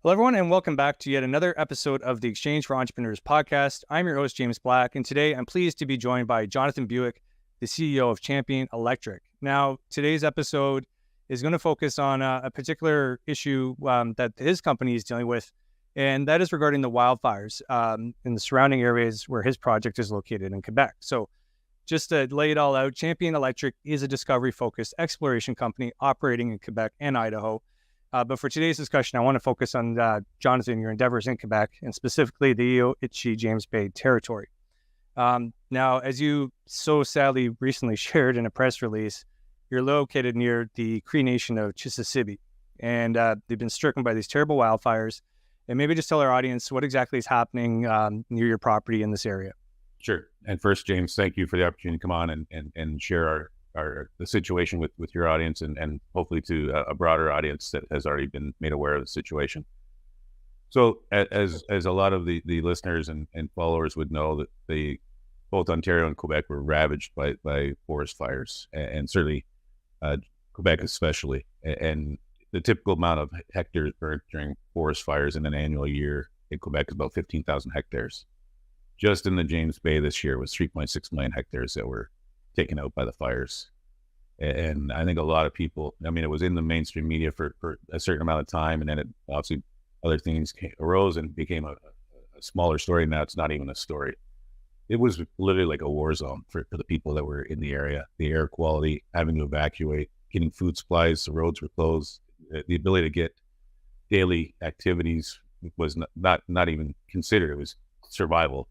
Hello, everyone, and welcome back to yet another episode of the Exchange for Entrepreneurs podcast. I'm your host, James Black, and today I'm pleased to be joined by Jonathan Buick, the CEO of Champion Electric. Now, today's episode is going to focus on a particular issue that his company is dealing with, and that is regarding the wildfires in the surrounding areas where his project is located in Quebec. So just to lay it all out, Champion Electric is a discovery-focused exploration company operating in Quebec and Idaho. But for today's discussion, I want to focus on, Jonathan, your endeavors in Quebec, and specifically the James Bay territory. Now, as you so sadly recently shared in a press release, you're located near the Cree Nation of Chisasibi, and they've been stricken by these terrible wildfires. And maybe just tell our audience what exactly is happening near your property in this area. Sure. And first, James, thank you for the opportunity to come on and share the situation with your audience and hopefully to a broader audience that has already been made aware of the situation. So as a lot of the listeners and followers would know, that both Ontario and Quebec were ravaged by forest fires, and certainly Quebec especially. And the typical amount of hectares burnt during forest fires in an annual year in Quebec is about 15,000 hectares. Just in the James Bay this year was 3.6 million hectares that were taken out by the fires. And I think a lot of people, it was in the mainstream media for a certain amount of time, and then it obviously other things arose and became a smaller story. Now it's not even a story. It was literally like a war zone for the people that were in the area. The air quality, having to evacuate, getting food supplies, the roads were closed. The ability to get daily activities was not even considered. It was survival.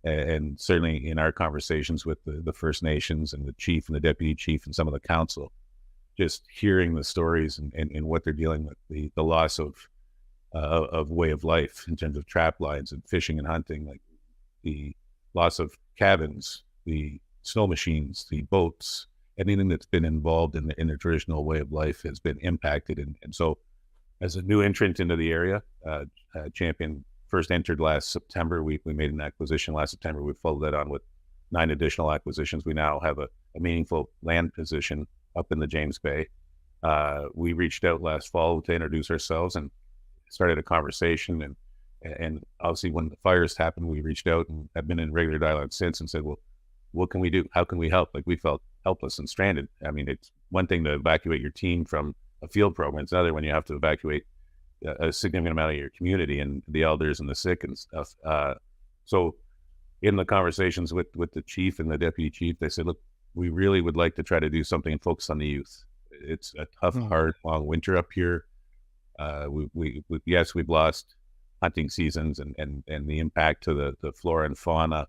And certainly in our conversations with the First Nations and the chief and the deputy chief and some of the council, just hearing the stories and what they're dealing with, the loss of way of life in terms of trap lines and fishing and hunting, like the loss of cabins, the snow machines, the boats, anything that's been involved in the traditional way of life has been impacted. And so as a new entrant into the area, Champion first entered last September. We made an acquisition last September. We followed that on with 9 additional acquisitions. We now have a meaningful land position up in the James Bay. We reached out last fall to introduce ourselves and started a conversation. And obviously when the fires happened, we reached out and have been in regular dialogue since and said, well, what can we do? How can we help? Like, we felt helpless and stranded. It's one thing to evacuate your team from a field program. It's another when you have to evacuate a significant amount of your community and the elders and the sick and stuff. So in the conversations with the chief and the deputy chief, they said, look, we really would like to try to do something and focus on the youth. It's a tough, hard, long winter up here. We've lost hunting seasons and the impact to the flora and fauna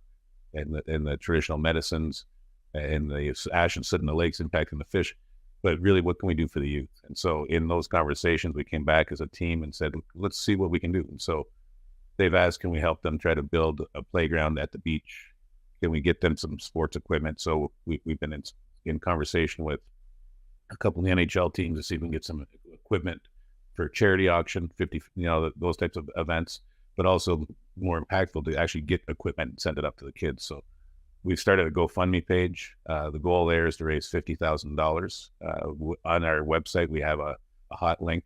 and the traditional medicines and the ash and soot in the lakes impacting the fish. But really, what can we do for the youth? And so in those conversations, we came back as a team and said, let's see what we can do. And so they've asked, can we help them try to build a playground at the beach? Can we get them some sports equipment? So we've been in conversation with a couple of the NHL teams to see if we can get some equipment for charity auction, 50, those types of events, but also more impactful to actually get equipment and send it up to the kids. So we've started a GoFundMe page. The goal there is to raise $50,000. On our website, we have a hot link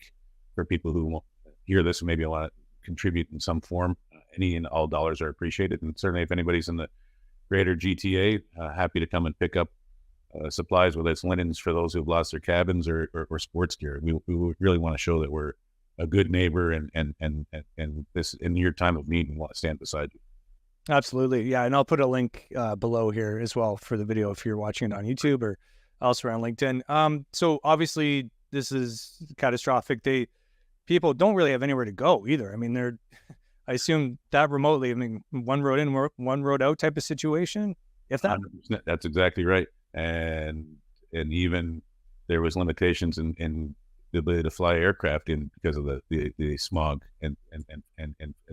for people who won't hear this and maybe want to contribute in some form. Any and all dollars are appreciated. And certainly if anybody's in the greater GTA, happy to come and pick up supplies, whether it's linens for those who've lost their cabins or sports gear. We really want to show that we're a good neighbor and this in your time of need, we want to stand beside you. Absolutely. Yeah. And I'll put a link below here as well for the video if you're watching it on YouTube or elsewhere on LinkedIn. So obviously this is catastrophic. People don't really have anywhere to go either. I assume that remotely, one road in, one road out type of situation, if that. 100%. That's exactly right. And even there was limitations in the ability to fly aircraft in because of the smog and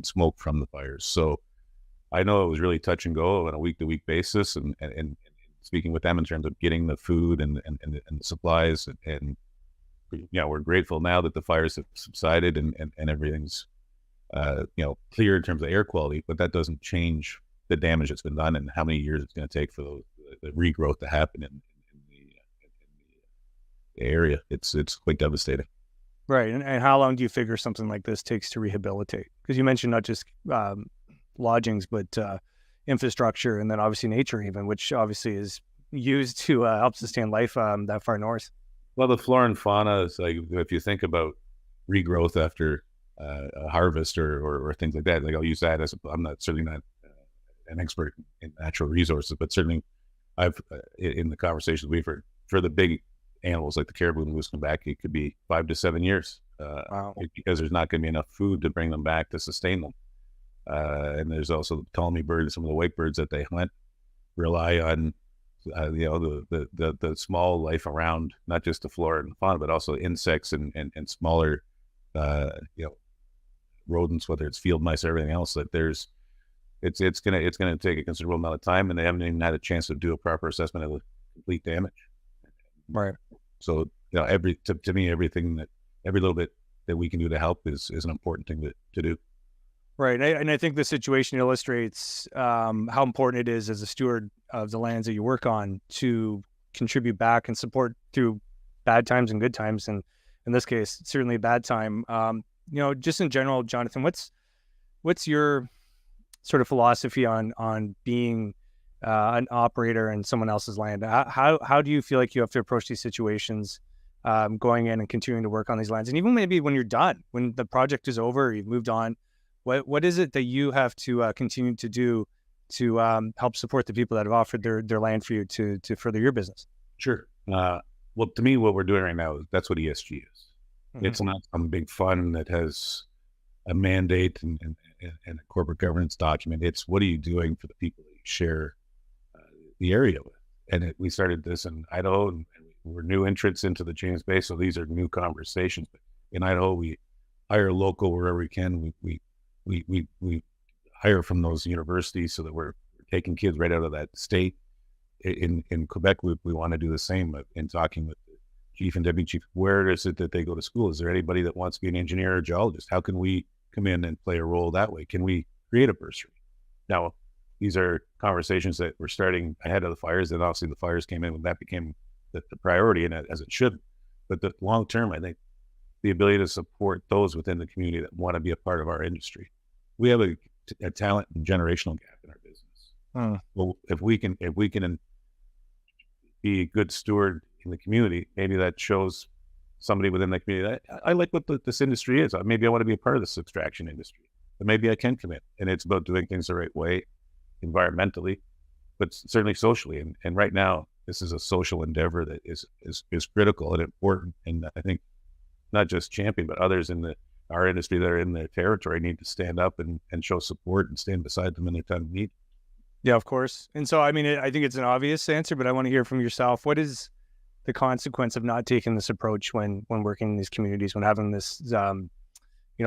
smoke from the fires. So I know it was really touch and go on a week-to-week basis, and speaking with them in terms of getting the food and the supplies, and we're grateful now that the fires have subsided and everything's clear in terms of air quality, but that doesn't change the damage that's been done and how many years it's going to take for the regrowth to happen in the area. It's quite devastating. Right. And how long do you figure something like this takes to rehabilitate? Because you mentioned not just lodgings, but infrastructure, and then obviously nature even, which obviously is used to help sustain life that far north. Well, the flora and fauna is like, if you think about regrowth after a harvest or things like that, like I'll use that as I'm certainly not an expert in natural resources, but certainly I've in the conversations we've heard for the big animals like the caribou and moose come back, it could be 5 to 7 years Wow. because there's not going to be enough food to bring them back to sustain them. And there's also the Ptolemy birds, some of the white birds that they hunt rely on the small life around not just the flora and fauna, but also insects and smaller rodents, whether it's field mice or everything else. That it's gonna take a considerable amount of time, and they haven't even had a chance to do a proper assessment of the complete damage. Right. So to me, every little bit that we can do to help is an important thing to do. Right. And I think the situation illustrates how important it is as a steward of the lands that you work on to contribute back and support through bad times and good times. And in this case, certainly a bad time. Just in general, Jonathan, what's your sort of philosophy on being an operator in someone else's land? How do you feel like you have to approach these situations, going in and continuing to work on these lands? And even maybe when you're done, when the project is over, you've moved on, what is it that you have to continue to do to help support the people that have offered their land for you to further your business? Sure. Well, to me, what we're doing right now, that's what ESG is. Mm-hmm. It's not some big fund that has a mandate and a corporate governance document. It's what are you doing for the people that you share the area with? And we started this in Idaho, and we're new entrants into the James Bay, so these are new conversations. But in Idaho, we hire local wherever we can. We hire from those universities so that we're taking kids right out of that state. In Quebec, we want to do the same in talking with the chief and deputy chief. Where is it that they go to school? Is there anybody that wants to be an engineer or geologist? How can we come in and play a role that way? Can we create a bursary? Now, these are conversations that we're starting ahead of the fires, and obviously the fires came in when that became the priority, and as it should. But the long term, I think the ability to support those within the community that want to be a part of our industry. We have a talent and generational gap in our business. Well, if we can be a good steward in the community, maybe that shows somebody within the community that I like what this industry is. Maybe I want to be a part of this extraction industry, but maybe I can commit. And it's about doing things the right way, environmentally, but certainly socially. And right now, this is a social endeavor that is critical and important. And I think not just Champion, but others in our industry that are in their territory need to stand up and show support and stand beside them in their time of need. Yeah, of course. And so, I mean, I think it's an obvious answer, but I want to hear from yourself. What is the consequence of not taking this approach when working in these communities, when having this,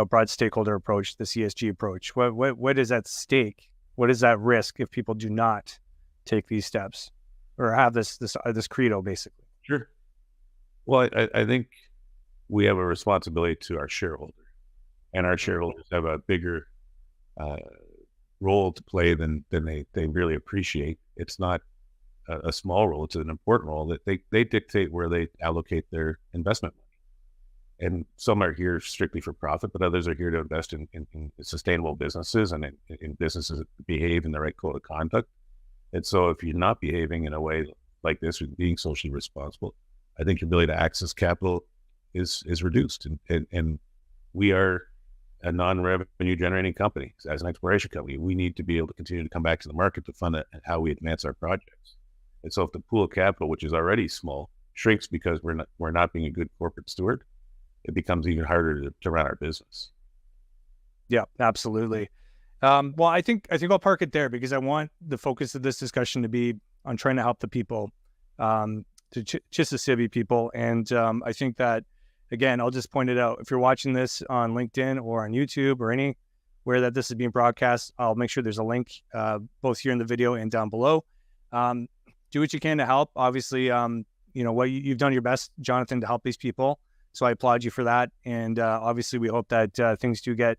broad stakeholder approach, the CSG approach? What is at stake? What is at risk if people do not take these steps or have this credo, basically? Sure. Well, I think we have a responsibility to our shareholder, and our shareholders have a bigger role to play than they really appreciate. It's not a small role; it's an important role that they dictate where they allocate their investment money. And some are here strictly for profit, but others are here to invest in sustainable businesses and in businesses that behave in the right code of conduct. And so, if you're not behaving in a way like this, or being socially responsible, I think your ability to access capital is reduced. And we are a non-revenue generating company. As an exploration company, we need to be able to continue to come back to the market to fund how we advance our projects. And so if the pool of capital, which is already small, shrinks because we're not being a good corporate steward, it becomes even harder to run our business. Yeah, absolutely. Well, I think I'll park it there because I want the focus of this discussion to be on trying to help the people, to Chisasibi people. And I think that, again, I'll just point it out. If you're watching this on LinkedIn or on YouTube or anywhere that this is being broadcast, I'll make sure there's a link both here in the video and down below. Do what you can to help. Obviously, you've done your best, Jonathan, to help these people. So I applaud you for that. And obviously, we hope that things do get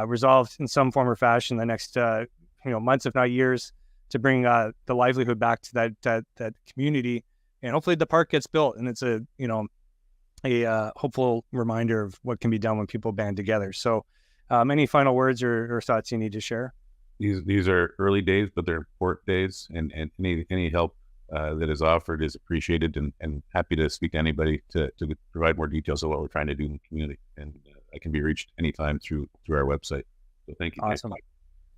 resolved in some form or fashion in the next months, if not years, to bring the livelihood back to that community. And hopefully the park gets built and it's a a hopeful reminder of what can be done when people band together. So any final words or thoughts you need to share? These are early days, but they're important days, and any help that is offered is appreciated, and happy to speak to anybody to provide more details of what we're trying to do in the community. And I can be reached anytime through our website. So thank you. Awesome.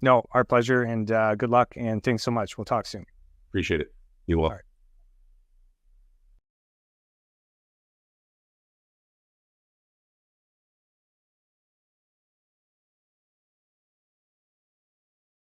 No, our pleasure, and good luck, and thanks so much. We'll talk soon. Appreciate it. You will. All right.